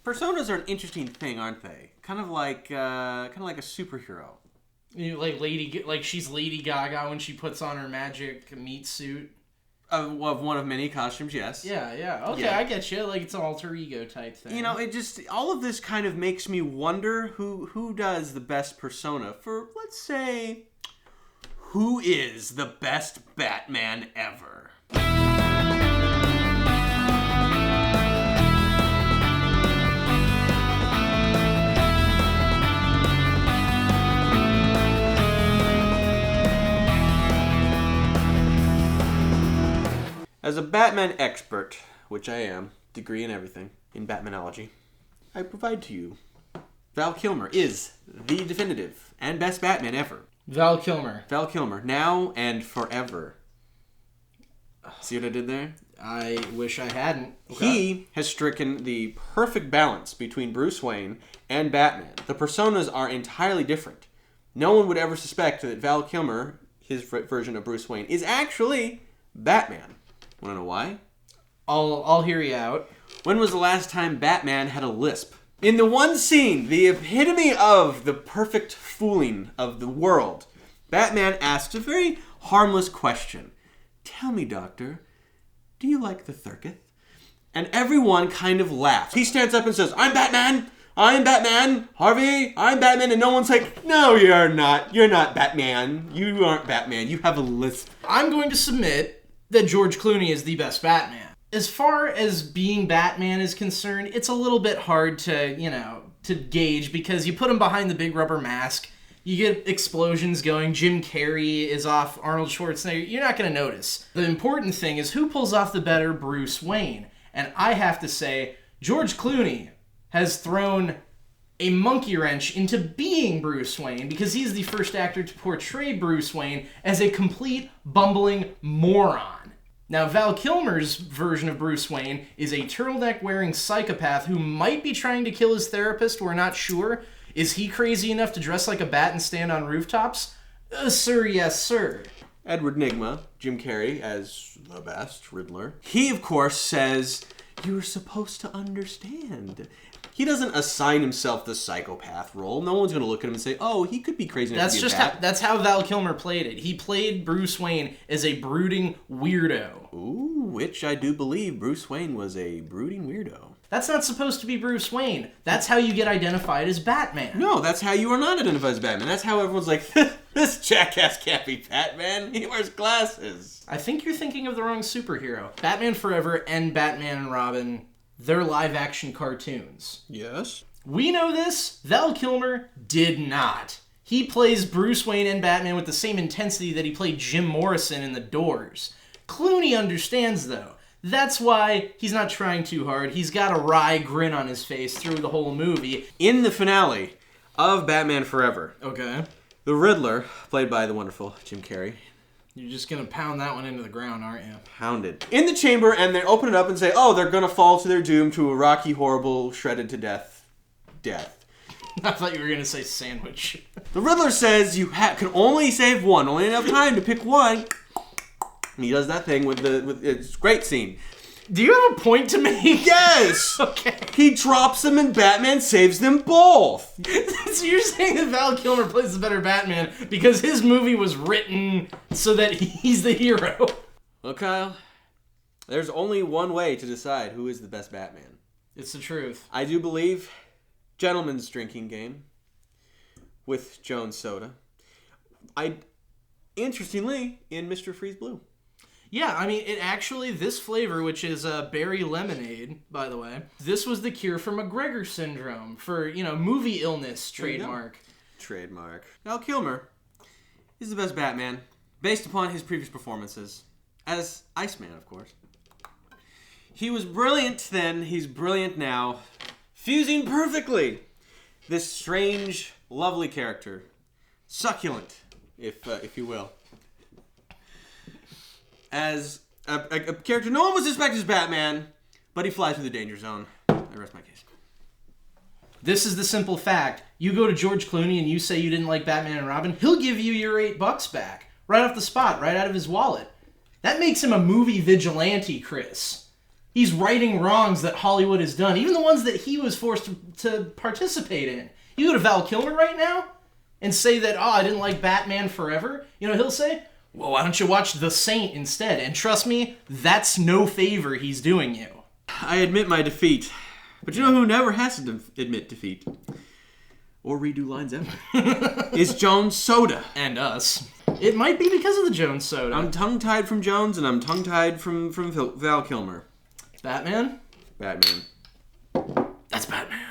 Personas are an interesting thing, aren't they? Kind of like a superhero. Like she's Lady Gaga when she puts on her magic meat suit. Of one of many costumes, yes. Yeah. Okay, yeah. I get you. Like, it's an alter ego type thing. You know, all of this kind of makes me wonder who does the best persona for, let's say, who is the best Batman ever? As a Batman expert, which I am, degree in everything, in Batmanology, I provide to you, Val Kilmer is the definitive and best Batman ever. Val Kilmer, now and forever. See what I did there? I wish I hadn't. Okay. He has stricken the perfect balance between Bruce Wayne and Batman. The personas are entirely different. No one would ever suspect that Val Kilmer, his version of Bruce Wayne, is actually Batman. Want to know why? I'll hear you out. When was the last time Batman had a lisp? In the one scene, the epitome of the perfect fooling of the world, Batman asks a very harmless question. Tell me, Doctor, do you like the circus? And everyone kind of laughs. He stands up and says, I'm Batman! I'm Batman! Harvey, I'm Batman! And no one's like, no, you're not. You're not Batman. You aren't Batman. You have a lisp. I'm going to submit that George Clooney is the best Batman. As far as being Batman is concerned, it's a little bit hard to gauge because you put him behind the big rubber mask, you get explosions going, Jim Carrey is off Arnold Schwarzenegger, you're not going to notice. The important thing is who pulls off the better Bruce Wayne. And I have to say, George Clooney has thrown a monkey wrench into being Bruce Wayne because he's the first actor to portray Bruce Wayne as a complete bumbling moron. Now, Val Kilmer's version of Bruce Wayne is a turtleneck-wearing psychopath who might be trying to kill his therapist, we're not sure. Is he crazy enough to dress like a bat and stand on rooftops? Sir, yes, sir. Edward Nygma, Jim Carrey, as the best Riddler. He, of course, says, you're supposed to understand. He doesn't assign himself the psychopath role. No one's going to look at him and say, oh, he could be crazy enough to be a bat. That's how Val Kilmer played it. He played Bruce Wayne as a brooding weirdo. Ooh, which I do believe Bruce Wayne was a brooding weirdo. That's not supposed to be Bruce Wayne. That's how you get identified as Batman. No, that's how you are not identified as Batman. That's how everyone's like, this jackass can't be Batman. He wears glasses. I think you're thinking of the wrong superhero. Batman Forever and Batman and Robin, they're live-action cartoons. Yes. We know this. Val Kilmer did not. He plays Bruce Wayne and Batman with the same intensity that he played Jim Morrison in The Doors. Clooney understands, though. That's why he's not trying too hard. He's got a wry grin on his face through the whole movie. In the finale of Batman Forever, okay, the Riddler, played by the wonderful Jim Carrey. You're just going to pound that one into the ground, aren't you? Pound it. In the chamber, and they open it up and say, oh, they're going to fall to their doom to a rocky, horrible, shredded to death. I thought you were going to say sandwich. The Riddler says you can only save one, only enough time to pick one. And he does that thing with it's a great scene. Do you have a point to make? Yes! Okay. He drops them and Batman saves them both. So you're saying that Val Kilmer plays the better Batman because his movie was written so that he's the hero. Well, Kyle, there's only one way to decide who is the best Batman. It's the truth. I do believe gentleman's drinking game with Jones Soda. Interestingly, in Mr. Freeze Blue. Yeah, I mean, this flavor, which is berry lemonade, by the way, this was the cure for McGregor syndrome, for, movie illness trademark. Trademark. Val Kilmer is the best Batman, based upon his previous performances, as Iceman, of course. He was brilliant then, he's brilliant now, fusing perfectly this strange, lovely character. Succulent, if you will. As a character no one would suspect is Batman, but he flies through the danger zone. I rest my case. This is the simple fact. You go to George Clooney and you say you didn't like Batman and Robin, he'll give you your $8 back. Right off the spot, right out of his wallet. That makes him a movie vigilante, Chris. He's righting wrongs that Hollywood has done, even the ones that he was forced to participate in. You go to Val Kilmer right now and say that, I didn't like Batman Forever. You know what he'll say? Well, why don't you watch The Saint instead? And trust me, that's no favor he's doing you. I admit my defeat. But you know who never has to admit defeat? Or redo lines ever? Is Jones Soda. And us. It might be because of the Jones Soda. I'm tongue-tied from Jones, and I'm tongue-tied from Val Kilmer. Batman? Batman. That's Batman.